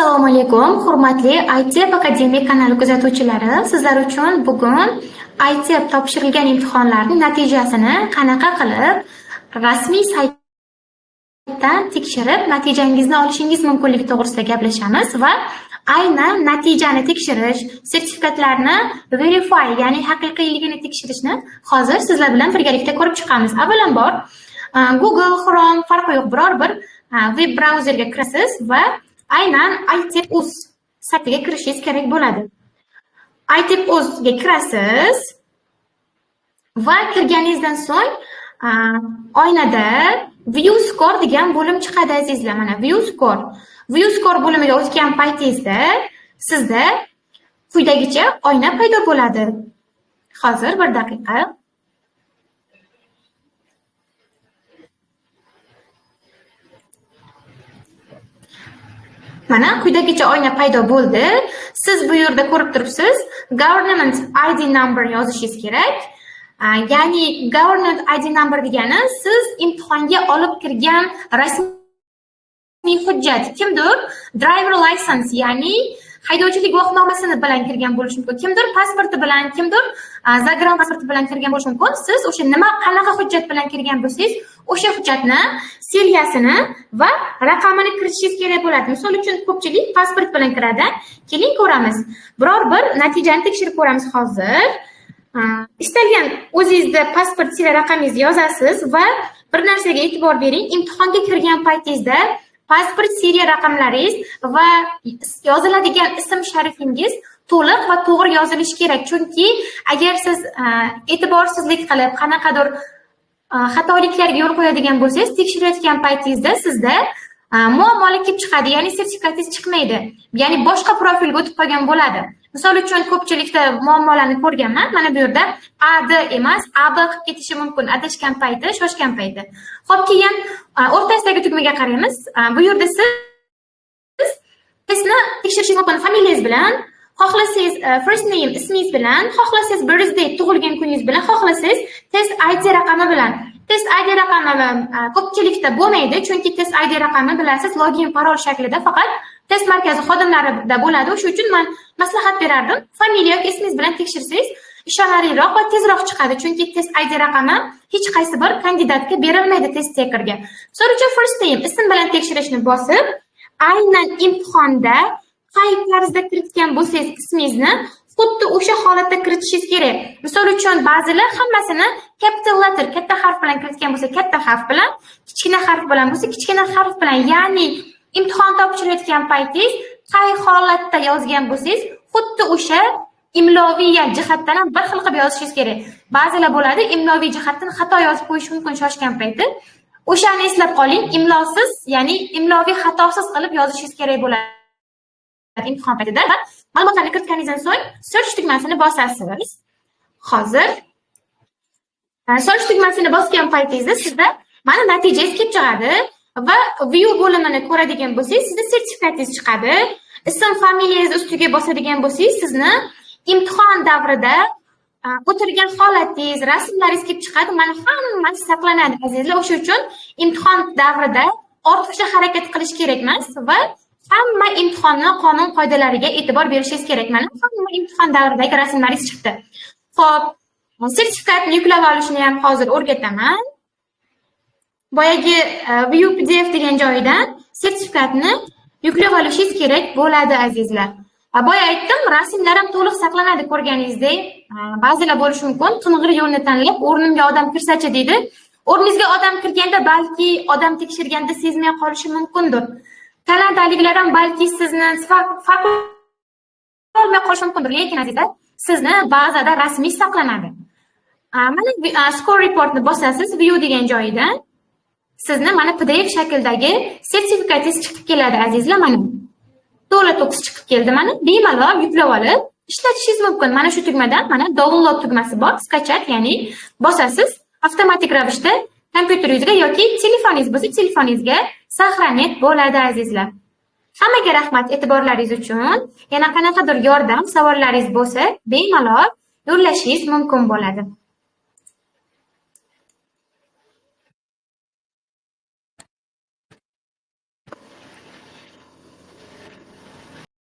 Assalomu alaykum, hurmatli ITEP Akademik kanali kuzatuvchilari. Sizlar uchun bugun ITEP topshirilgan imtihonlarning natijasini qanaqa qilib rasmiy saytdan tekshirib natijangizni olishingiz mumkinligi to'g'risida gaplashamiz va aynan natijani tekshirish, sertifikatlarni verify, ya'ni haqiqiyligini tekshirishni hozir sizlar bilan birgalikda ko'rib chiqamiz. Avvalambor Google, Chrome farqi yo'q, biror bir web brauzerga kirasiz va aynan ITEP.uz saytiga kirishingiz kerak bo'ladi. ITEP.uzga kirasiz va kirganingizdan so'ng oynada View Score degan bo'lim chiqadi azizlar. Mana View Score bo'limiga o'tgan paytingizda sizda quyidagicha oyna paydo bo'ladi. Hozir bir daqiqa. Mana quyidagicha oyna paydo bo'ldi. Siz bu yerda ko'rib turibsiz, Government ID number yozishingiz kerak. Ya'ni Government ID number degani siz imtihonga olib kirgan rasmiy hujjat. Kimdir driver license, ya'ni haydovchilik guvohnomasini bilan kirgan bo'lishi mumkin. Kimdir pasporti bilan, kimdir zagran pasporti bilan kirgan bo'lishi mumkin. Siz o'sha qanaqa hujjat bilan kirgan bo'lsangiz, o'sha hujjatni seriyasini va raqamini kiritishingiz kerak bo'ladi. Misol uchun ko'pchilik pasport bilan kiradi. Keling ko'ramiz. Biror bir natijani tekshirib ko'ramiz hozir. Istalgan o'zingizda pasport seriya raqamingizni yozasiz va bir narsaga e'tibor bering. Imtihonga kirgan paytingizda pasport seriya raqamlaringiz va yoziladigan ism sharifingiz to'liq va to'g'ri yozilishi kerak. Chunki agar siz e'tiborsizlik qilib qanaqadir xatoliklarga yo'l qo'yadigan bo'lsangiz, tekshirayotgan paytingizda sizda muammolar kelib chiqadi, ya'ni sertifikatingiz chiqmaydi. Ya'ni boshqa profilga o'tib qolgan bo'ladi. Misol uchun ko'pchilikda muammolarni ko'rganman. Mana bu yerda AD emas, AB qilib ketishi mumkin, adashgan payti, shoshgan payti. Xo'p, keyin o'rtasidagi tugmaga qaraymiz. Bu yerda siz testni tekshirishingiz mumkin familiyangiz bilan, xohlasangiz first name ismingiz bilan, xohlasangiz birthday tug'ilgan kuningiz bilan, xohlasangiz test ID raqami bilan. Test ID raqami ko'pchilikda bo'lmaydi, chunki test ID raqami bilasiz, login parol shaklida faqat test markazi xodimlarida bo'ladi. Shuning uchun men maslahat berardim, familiya yoki ismingiz bilan tekshirsangiz ishonarliroq va tezroq chiqadi. Chunki test ID raqami hech qaysi bir kandidatga berilmaydi test takerga. Misol uchun first name ism bilan tekshirishni bosib, aynan imtihonda qay tarzda kiritgan bo'lsangiz ismingizni xuddi o'sha holatda kiritishingiz kerak. Misol uchun ba'zilar hammasini capital letter, katta harf bilan kiritgan bo'lsa, katta harf bilan, kichkina harf bilan bo'lsa, kichkina harf bilan, ya'ni imtihon topshirayotgan paytingiz qay holatda yozgan bo'lsangiz, xuddi o'sha imloviy jihatdan ham bir xil qilib yozishingiz kerak. Ba'zilar bo'ladi, imloviy jihatdan xato yozib qo'yish mumkin shoshgan payti. O'shani eslab qoling, imlosiz, ya'ni imloviy xatosiz qilib yozishingiz kerak bo'ladi imtihon paytida. Va ma'lumotlarni kiritganingizdan so'ng search tugmasini bosasiz. Hozir search tugmasini bosgan paytingizda sizda mana natijangiz kelib chiqadi va view bo'limini ko'radigan bo'lsangiz, sizda sertifikatingiz chiqadi. Ism, familiyangiz ustiga bosadigan bo'lsangiz, sizni imtihon davrida o'tirgan holatingiz, rasmlaringiz kelib chiqadi. Mana hammasi saqlanadi azizlar. O'sha uchun imtihon davrida ortiqcha harakat qilish kerak emas va hamma imtihonni qonun qoidalariga e'tibor berishingiz kerak. Mana hamma imtihon davridagi rasmlaringiz chiqdi. Xo'p, sertifikatni yuklab olishni ham hozir o'rgataman. Boyagi view PDF degan joyidan sertifikatni yuklab olishingiz kerak bo'ladi azizlar. Boya aytdim, rasmlar ham to'liq saqlanadi ko'rganingizdek. Ba'zilar bo'lishi mumkin, qing'ir yo'lni tanlab, o'rnimga odam kirsachi deydi. O'rningizga odam kirganda balki odam tekshirganda sezmay qolishi mumkindir. Kanadaliklar ham balki sizni farq olmay qolishi mumkindir, lekin azizlar, sizni bazada rasmiy saqlanadi. Mana score reportni bosasiz, view degan joyidan sizni mana PDF shakldagi sertifikatingiz chiqib keladi azizlar. Mana to'la to'kis chiqib keldi. Mana bemalol yuklab olib ishlatishingiz mumkin. Mana shu tugmadan mana download tugmasi bor, skachat, ya'ni bosasiz, avtomatik ravishda kompyuteringizga yoki telefoningiz bo'lsa, telefoningizga saqlanib bo'ladi azizlar. Hammaga rahmat e'tiborlaringiz uchun. Yana qanaqadir yordam, savollaringiz bo'lsa, bemalol yo'llashingiz mumkin bo'ladi.